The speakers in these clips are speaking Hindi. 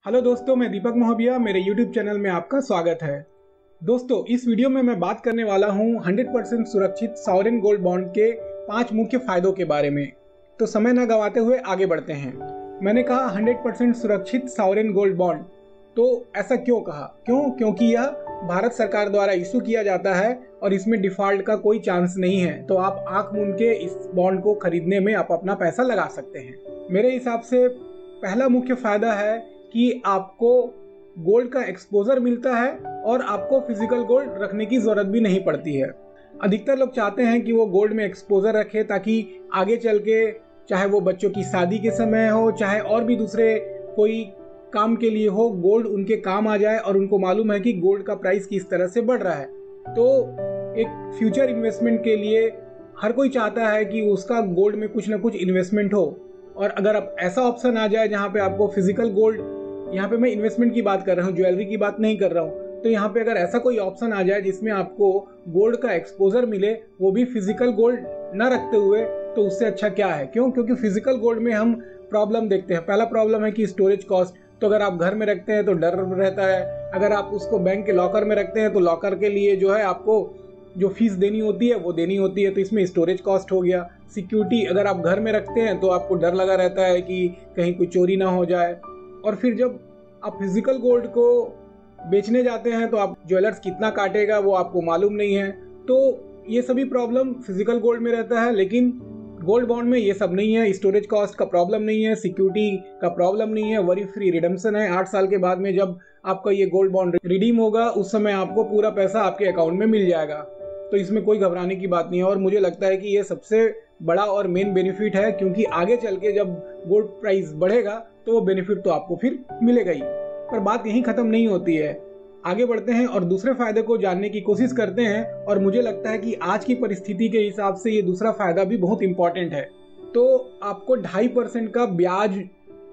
हेलो दोस्तों, मैं दीपक मोहबिया। मेरे यूट्यूब चैनल में आपका स्वागत है। दोस्तों, इस वीडियो में मैं बात करने वाला हूं 100% सुरक्षित सॉवरेन गोल्ड बॉन्ड के 5 मुख्य फायदों के बारे में। तो समय न गंवाते हुए आगे बढ़ते हैं। मैंने कहा 100% सुरक्षित सॉवरेन गोल्ड बॉन्ड, तो ऐसा क्यों कहा? क्योंकि यह भारत सरकार द्वारा इशू किया जाता है और इसमें डिफॉल्ट का कोई चांस नहीं है। तो आप आंख मूंद के इस बॉन्ड को खरीदने में आप अपना पैसा लगा सकते हैं। मेरे हिसाब से पहला मुख्य फायदा है कि आपको गोल्ड का एक्सपोजर मिलता है और आपको फिजिकल गोल्ड रखने की जरूरत भी नहीं पड़ती है। अधिकतर लोग चाहते हैं कि वो गोल्ड में एक्सपोजर रखे ताकि आगे चल के, चाहे वो बच्चों की शादी के समय हो, चाहे और भी दूसरे कोई काम के लिए हो, गोल्ड उनके काम आ जाए और उनको मालूम है कि गोल्ड का प्राइस किस तरह से बढ़ रहा है। तो एक फ्यूचर इन्वेस्टमेंट के लिए हर कोई चाहता है कि उसका गोल्ड में कुछ ना कुछ इन्वेस्टमेंट हो। और अगर अब ऐसा ऑप्शन आ जाए जहाँ पे आपको फिजिकल गोल्ड, यहाँ पे मैं इन्वेस्टमेंट की बात कर रहा हूँ, ज्वेलरी की बात नहीं कर रहा हूँ, तो यहाँ पे अगर ऐसा कोई ऑप्शन आ जाए जिसमें आपको गोल्ड का एक्सपोजर मिले, वो भी फिजिकल गोल्ड न रखते हुए, तो उससे अच्छा क्या है? क्योंकि फिजिकल गोल्ड में हम प्रॉब्लम देखते हैं। पहला प्रॉब्लम है कि स्टोरेज कॉस्ट। तो अगर आप घर में रखते हैं तो डर रहता है, अगर आप उसको बैंक के लॉकर में रखते हैं तो लॉकर के लिए जो है आपको जो फीस देनी होती है वो देनी होती है, तो इसमें स्टोरेज कॉस्ट हो गया। सिक्योरिटी, अगर आप घर में रखते हैं तो आपको डर लगा रहता है कि कहीं कोई चोरी ना हो जाए। और फिर जब आप फिजिकल गोल्ड को बेचने जाते हैं तो आप ज्वेलर्स कितना काटेगा वो आपको मालूम नहीं है। तो ये सभी प्रॉब्लम फिजिकल गोल्ड में रहता है, लेकिन गोल्ड बॉन्ड में ये सब नहीं है। स्टोरेज कॉस्ट का प्रॉब्लम नहीं है, सिक्योरिटी का प्रॉब्लम नहीं है, वरी फ्री रिडम्पशन है। 8 साल के बाद में जब आपका ये गोल्ड बॉन्ड रिडीम होगा, उस समय आपको पूरा पैसा आपके अकाउंट में मिल जाएगा। तो इसमें कोई घबराने की बात नहीं है। और मुझे लगता है कि ये सबसे बड़ा और मेन बेनिफिट है, क्योंकि आगे चल के जब गोल्ड प्राइस बढ़ेगा तो वो बेनिफिट तो आपको फिर मिलेगा ही। पर बात यहीं खत्म नहीं होती है। आगे बढ़ते हैं और दूसरे फायदे को जानने की कोशिश करते हैं। और मुझे लगता है कि आज की परिस्थिति के हिसाब से ये दूसरा फायदा भी बहुत इंपॉर्टेंट है। तो आपको 2.5% का ब्याज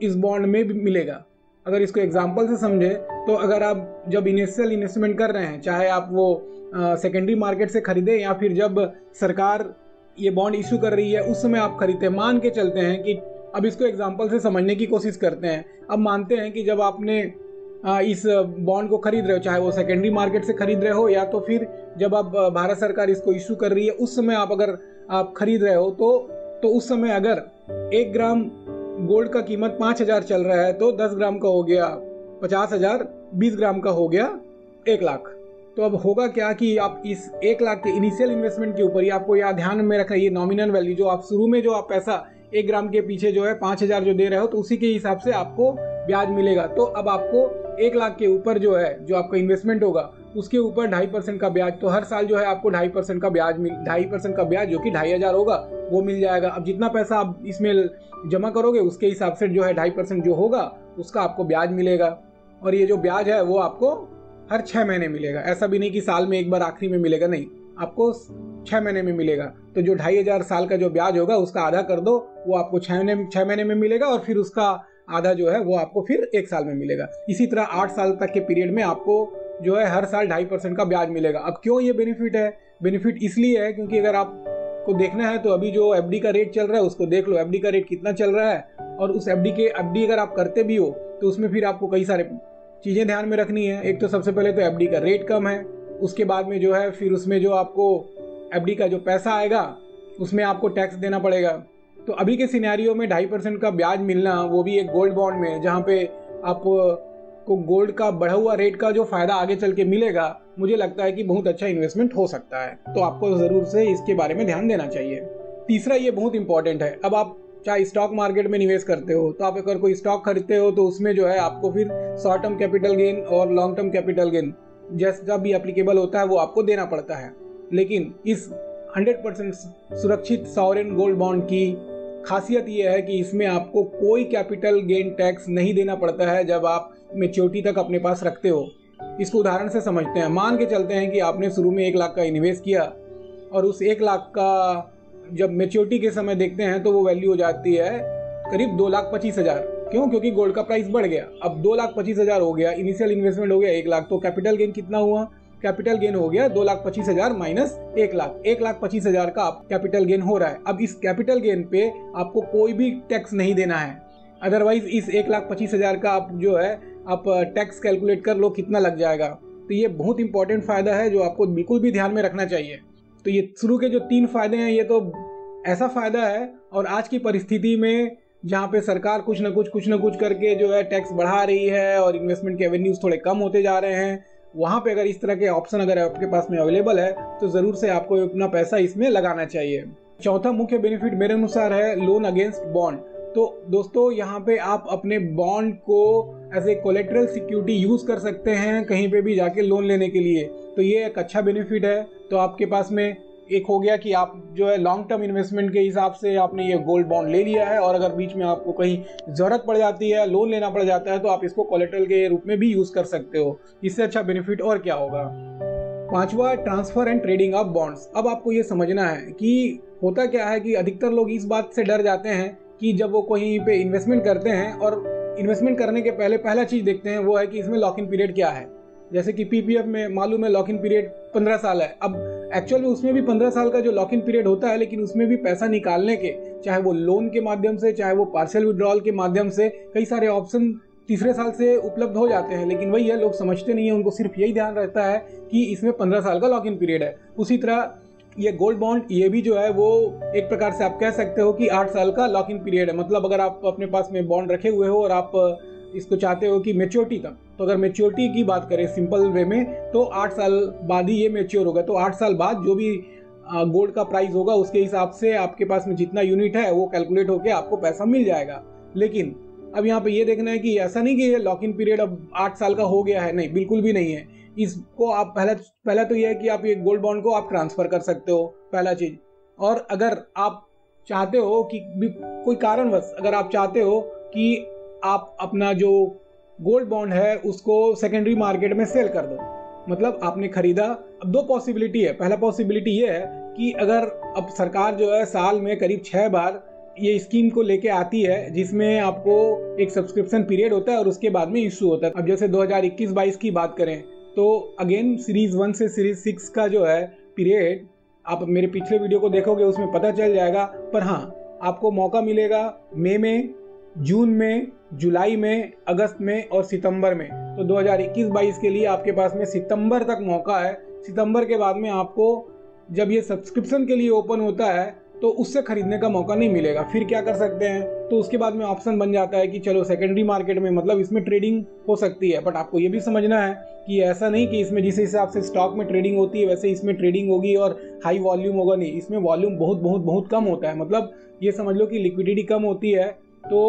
इस बॉन्ड में भी मिलेगा। अगर इसको एग्जाम्पल से समझे तो अगर आप जब इनिशियल इन्वेस्टमेंट कर रहे हैं, चाहे आप वो सेकेंडरी मार्केट से खरीदे या फिर जब सरकार ये बॉन्ड इशू कर रही है उस समय आप खरीदते हैं, मान के चलते हैं कि अब इसको एग्जाम्पल से समझने की कोशिश करते हैं। अब मानते हैं कि जब आपने इस बॉन्ड को खरीद रहे हो, चाहे वो सेकेंडरी मार्केट से खरीद रहे हो या तो फिर जब आप भारत सरकार इसको इशू कर रही है उस समय अगर आप खरीद रहे हो, तो उस समय अगर 1 ग्राम गोल्ड का कीमत 5,000 चल रहा है तो 10 ग्राम का हो गया 50,000, 20 ग्राम का हो गया 1 लाख। तो अब होगा क्या कि आप इस 1 लाख के इनिशियल इन्वेस्टमेंट के ऊपर ही आपको यह ध्यान में रखना है, ये नॉमिनल वैल्यू जो आप शुरू में जो आप पैसा 1 ग्राम के पीछे जो है 5,000 जो दे रहे हो, तो उसी के हिसाब से आपको ब्याज मिलेगा। तो अब आपको 1 लाख के ऊपर जो है जो आपका इन्वेस्टमेंट होगा उसके ऊपर 2.5% का ब्याज, तो हर साल जो है आपको 2.5% का ब्याज 2.5% का ब्याज जो कि 2,500 होगा वो मिल जाएगा। अब जितना पैसा आप इसमें जमा करोगे उसके हिसाब से जो है 2.5% जो होगा उसका आपको ब्याज मिलेगा। और ये जो ब्याज है वो आपको हर 6 महीने मिलेगा। ऐसा भी नहीं कि साल में एक बार आखिरी में मिलेगा, नहीं, आपको 6 महीने में मिलेगा। तो जो 2,500 साल का जो ब्याज होगा उसका आधा कर दो, वो आपको 6 महीने में मिलेगा और फिर उसका आधा जो है वो आपको फिर 1 साल में मिलेगा। इसी तरह 8 साल तक के पीरियड में आपको जो है हर साल 2.5% का ब्याज मिलेगा। अब क्यों ये बेनिफिट है? बेनिफिट इसलिए है क्योंकि अगर आपको देखना है तो अभी जो एफडी का रेट चल रहा है उसको देख लो, एफडी का रेट कितना चल रहा है। और उस एफडी अगर आप करते भी हो तो उसमें फिर आपको कई सारे चीज़ें ध्यान में रखनी है। एक तो सबसे पहले तो एफडी का रेट कम है, उसके बाद में जो है फिर उसमें जो आपको एफडी का जो पैसा आएगा उसमें आपको टैक्स देना पड़ेगा। तो अभी के सिनेरियो में 2.5% का ब्याज मिलना, वो भी एक गोल्ड बॉन्ड में, जहाँ पे आपको गोल्ड का बढ़ा हुआ रेट का जो फायदा आगे चल के मिलेगा, मुझे लगता है कि बहुत अच्छा इन्वेस्टमेंट हो सकता है। तो आपको ज़रूर से इसके बारे में ध्यान देना चाहिए। तीसरा, ये बहुत इंपॉर्टेंट है। अब आप चाहे स्टॉक मार्केट में निवेश करते हो तो आप अगर कोई स्टॉक खरीदते हो तो उसमें जो है आपको फिर शॉर्ट टर्म कैपिटल गेन और लॉन्ग टर्म कैपिटल गेन जैसा भी एप्लीकेबल होता है वो आपको देना पड़ता है। लेकिन इस 100% सुरक्षित सॉवरेन गोल्ड बॉन्ड की खासियत ये है कि इसमें आपको कोई कैपिटल गेन टैक्स नहीं देना पड़ता है जब आप मैच्योरिटी तक अपने पास रखते हो। इसको उदाहरण से समझते हैं। मान के चलते हैं कि आपने शुरू में 1 लाख का इन्वेस्ट किया और उस 1 लाख का जब मैच्योरिटी के समय देखते हैं तो वो वैल्यू हो जाती है करीब 2,25,000। क्यों? क्योंकि गोल्ड का प्राइस बढ़ गया। अब 2,25,000 हो गया, इनिशियल इन्वेस्टमेंट हो गया 1 लाख, तो कैपिटल गेन कितना हुआ? कैपिटल गेन हो गया 2,25,000 माइनस 1 लाख, 1,25,000 का कैपिटल गेन हो रहा है। अब इस कैपिटल गेन पे आपको कोई भी टैक्स नहीं देना है। अदरवाइज इस 1,25,000 का आप जो है आप टैक्स कैलकुलेट कर लो कितना लग जाएगा। तो ये बहुत इंपॉर्टेंट फ़ायदा है जो आपको बिल्कुल भी ध्यान में रखना चाहिए। तो ये शुरू के जो 3 फ़ायदे हैं ये तो ऐसा फ़ायदा है, और आज की परिस्थिति में जहाँ पे सरकार कुछ न कुछ करके जो है टैक्स बढ़ा रही है और इन्वेस्टमेंट के एवेन्यूज़ थोड़े कम होते जा रहे हैं, वहाँ पे अगर इस तरह के ऑप्शन अगर आपके पास में अवेलेबल है तो ज़रूर से आपको अपना पैसा इसमें लगाना चाहिए। चौथा मुख्य बेनिफिट मेरे अनुसार है लोन अगेंस्ट बॉन्ड। तो दोस्तों यहाँ पे आप अपने बॉन्ड को as a collateral security use कर सकते हैं कहीं पे भी जाके लोन लेने के लिए। तो ये एक अच्छा बेनिफिट है। तो आपके पास में एक हो गया कि आप जो है लॉन्ग टर्म इन्वेस्टमेंट के हिसाब से आपने ये गोल्ड बॉन्ड ले लिया है, और अगर बीच में आपको कहीं ज़रूरत पड़ जाती है, लोन लेना पड़ जाता है, तो आप इसको कोलेटरल के रूप में भी यूज़ कर सकते हो। इससे अच्छा बेनिफिट और क्या होगा। पांचवा, transfer and trading of bonds. अब आपको ये समझना है कि होता क्या है कि अधिकतर लोग इस बात से डर जाते हैं कि जब वो कहीं पे इन्वेस्टमेंट करते हैं और इन्वेस्टमेंट करने के पहले पहला चीज़ देखते हैं वो है कि इसमें लॉक इन पीरियड क्या है। जैसे कि पीपीएफ में मालूम है लॉक इन पीरियड 15 साल है। अब एक्चुअल में उसमें भी 15 साल का जो लॉक इन पीरियड होता है, लेकिन उसमें भी पैसा निकालने के, चाहे वो लोन के माध्यम से, चाहे वो पार्शियल विड्रॉल के माध्यम से, कई सारे ऑप्शन तीसरे साल से उपलब्ध हो जाते हैं। लेकिन वही है, लोग समझते नहीं है, उनको सिर्फ यही ध्यान रहता है कि इसमें 15 साल का लॉक इन पीरियड है। उसी तरह ये गोल्ड बॉन्ड ये भी जो है वो एक प्रकार से आप कह सकते हो कि 8 साल का लॉक इन पीरियड है। मतलब अगर आप अपने पास में बॉन्ड रखे हुए हो और आप इसको चाहते हो कि मेच्योरिटी तक, तो अगर मेच्योरिटी की बात करें सिंपल वे में, तो 8 साल बाद ही ये मेच्योर होगा। तो 8 साल बाद जो भी गोल्ड का प्राइस होगा उसके हिसाब से आपके पास में जितना यूनिट है वो कैलकुलेट होकर आपको पैसा मिल जाएगा। लेकिन अब यहाँ पे ये देखना है कि ऐसा नहीं कि ये लॉक इन पीरियड अब 8 साल का हो गया है, नहीं, बिल्कुल भी नहीं है। इसको आप पहला तो ये है कि आप ये गोल्ड बॉन्ड को आप ट्रांसफ़र कर सकते हो, पहला चीज़। और अगर आप चाहते हो कि कोई कारणवश अगर आप चाहते हो कि आप अपना जो गोल्ड बॉन्ड है उसको सेकेंडरी मार्केट में सेल कर दो, मतलब आपने खरीदा। अब 2 पॉसिबिलिटी है। पहला पॉसिबिलिटी ये है कि अगर अब सरकार जो है साल में करीब 6 बार ये स्कीम को लेके आती है, जिसमें आपको एक सब्सक्रिप्शन पीरियड होता है और उसके बाद में इशू होता है। अब जैसे 2021-22 की बात करें तो अगेन सीरीज़ 1 से सीरीज़ 6 का जो है पीरियड, आप मेरे पिछले वीडियो को देखोगे उसमें पता चल जाएगा। पर हाँ, आपको मौका मिलेगा मई में, जून में, जुलाई में, अगस्त में और सितंबर में। तो 2021-22 के लिए आपके पास में सितंबर तक मौका है। सितंबर के बाद में आपको जब ये सब्सक्रिप्शन के लिए ओपन होता है तो उससे खरीदने का मौका नहीं मिलेगा। फिर क्या कर सकते हैं, तो उसके बाद में ऑप्शन बन जाता है कि चलो सेकेंडरी मार्केट में, मतलब इसमें ट्रेडिंग हो सकती है। बट आपको ये भी समझना है कि ऐसा नहीं कि इसमें जिस हिसाब से स्टॉक में ट्रेडिंग होती है वैसे इसमें ट्रेडिंग होगी और हाई वॉल्यूम होगा, नहीं। इसमें वॉल्यूम बहुत बहुत बहुत कम होता है। मतलब ये समझ लो कि लिक्विडिटी कम होती है। तो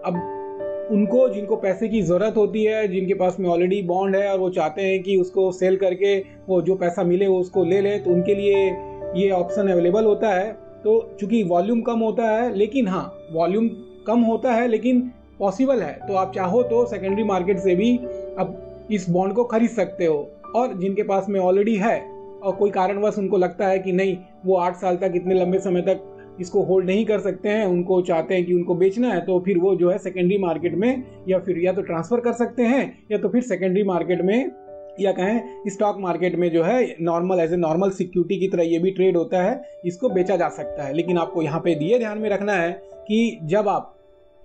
अब उनको जिनको पैसे की ज़रूरत होती है, जिनके पास में ऑलरेडी बॉन्ड है और वो चाहते हैं कि उसको सेल करके वो जो पैसा मिले वो उसको ले ले, तो उनके लिए ये ऑप्शन अवेलेबल होता है। तो चूंकि वॉल्यूम कम होता है, लेकिन हाँ, वॉल्यूम कम होता है लेकिन पॉसिबल है, तो आप चाहो तो सेकेंडरी मार्केट से भी अब इस बॉन्ड को खरीद सकते हो। और जिनके पास में ऑलरेडी है और कोई कारणवश उनको लगता है कि नहीं, वो 8 साल तक, इतने लंबे समय तक इसको होल्ड नहीं कर सकते हैं, उनको चाहते हैं कि उनको बेचना है, तो फिर वो जो है सेकेंडरी मार्केट में या फिर या तो ट्रांसफ़र कर सकते हैं या तो फिर सेकेंडरी मार्केट में या कहें स्टॉक मार्केट में जो है normal as a normal security की तरह ये भी ट्रेड होता है, इसको बेचा जा सकता है। लेकिन आपको यहाँ पे ये ध्यान में रखना है कि जब आप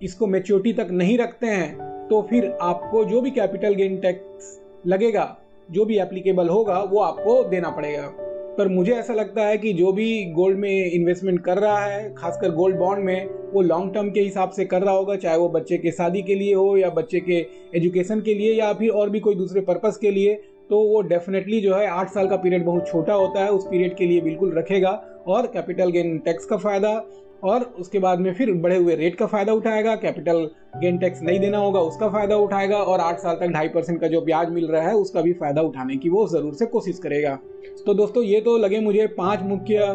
इसको मैच्योरिटी तक नहीं रखते हैं तो फिर आपको जो भी कैपिटल गेन टैक्स लगेगा, जो भी एप्लीकेबल होगा, वो आपको देना पड़ेगा। पर मुझे ऐसा लगता है कि जो भी गोल्ड में इन्वेस्टमेंट कर रहा है, खासकर गोल्ड बॉन्ड में, वो लॉन्ग टर्म के हिसाब से कर रहा होगा, चाहे वो बच्चे के शादी के लिए हो या बच्चे के एजुकेशन के लिए या फिर और भी कोई दूसरे पर्पस के लिए, तो वो डेफिनेटली जो है 8 साल का पीरियड बहुत छोटा होता है, उस पीरियड के लिए बिल्कुल रखेगा और कैपिटल गेन टैक्स का फ़ायदा और उसके बाद में फिर बढ़े हुए रेट का फ़ायदा उठाएगा। कैपिटल गेन टैक्स नहीं देना होगा उसका फ़ायदा उठाएगा और 8 साल तक 2.5% का जो ब्याज मिल रहा है उसका भी फ़ायदा उठाने की वो ज़रूर से कोशिश करेगा। तो दोस्तों, ये तो लगे मुझे 5 मुख्य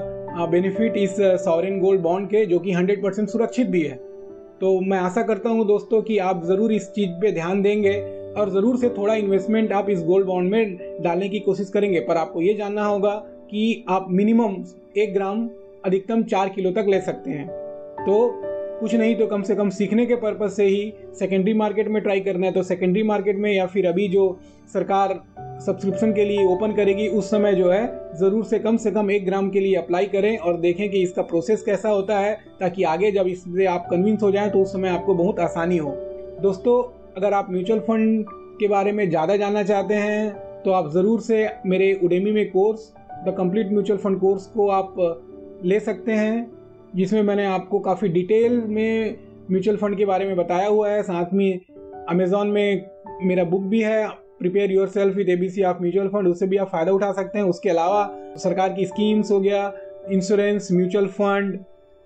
बेनिफिट इस सॉवरेन गोल्ड बॉन्ड के, जो कि 100% सुरक्षित भी है। तो मैं आशा करता हूँ दोस्तों कि आप ज़रूर इस चीज़ पे ध्यान देंगे और ज़रूर से थोड़ा इन्वेस्टमेंट आप इस गोल्ड बॉन्ड में डालने की कोशिश करेंगे। पर आपको ये जानना होगा कि आप मिनिमम 1 ग्राम अधिकतम 4 किलो तक ले सकते हैं। तो कुछ नहीं तो कम से कम सीखने के पर्पज़ से ही सेकेंडरी मार्केट में ट्राई करना है तो सेकेंडरी मार्केट में, या फिर अभी जो सरकार सब्सक्रिप्शन के लिए ओपन करेगी उस समय जो है ज़रूर से कम 1 ग्राम के लिए अप्लाई करें और देखें कि इसका प्रोसेस कैसा होता है, ताकि आगे जब इससे आप कन्विंस हो जाएं तो उस समय आपको बहुत आसानी हो। दोस्तों, अगर आप म्यूचुअल फंड के बारे में ज़्यादा जानना चाहते हैं तो आप ज़रूर से मेरे उडेमी में course the complete mutual fund course को आप ले सकते हैं, जिसमें मैंने आपको काफ़ी डिटेल में म्यूचुअल फंड के बारे में बताया हुआ है। साथ में अमेज़ॉन में मेरा बुक भी है, prepare your self with ABC of mutual fund, उससे भी आप फ़ायदा उठा सकते हैं। उसके अलावा सरकार की स्कीम्स हो गया, insurance, mutual fund,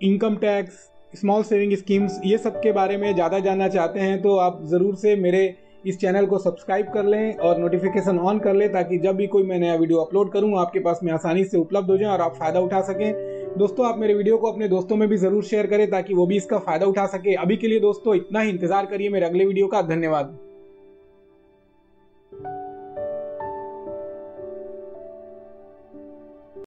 income tax, small saving schemes, ये सब के बारे में ज़्यादा जानना चाहते हैं तो आप ज़रूर से मेरे इस चैनल को सब्सक्राइब कर लें और नोटिफिकेशन ऑन कर लें, ताकि जब भी कोई मैं नया वीडियो अपलोड करूं आपके पास में आसानी से उपलब्ध हो जाए और आप फ़ायदा उठा सकें। दोस्तों, आप मेरे वीडियो को अपने दोस्तों में भी ज़रूर शेयर करें ताकि वो भी इसका फ़ायदा उठा सके। अभी के लिए दोस्तों इतना ही, इंतज़ार करिए मेरे अगले वीडियो का। धन्यवाद।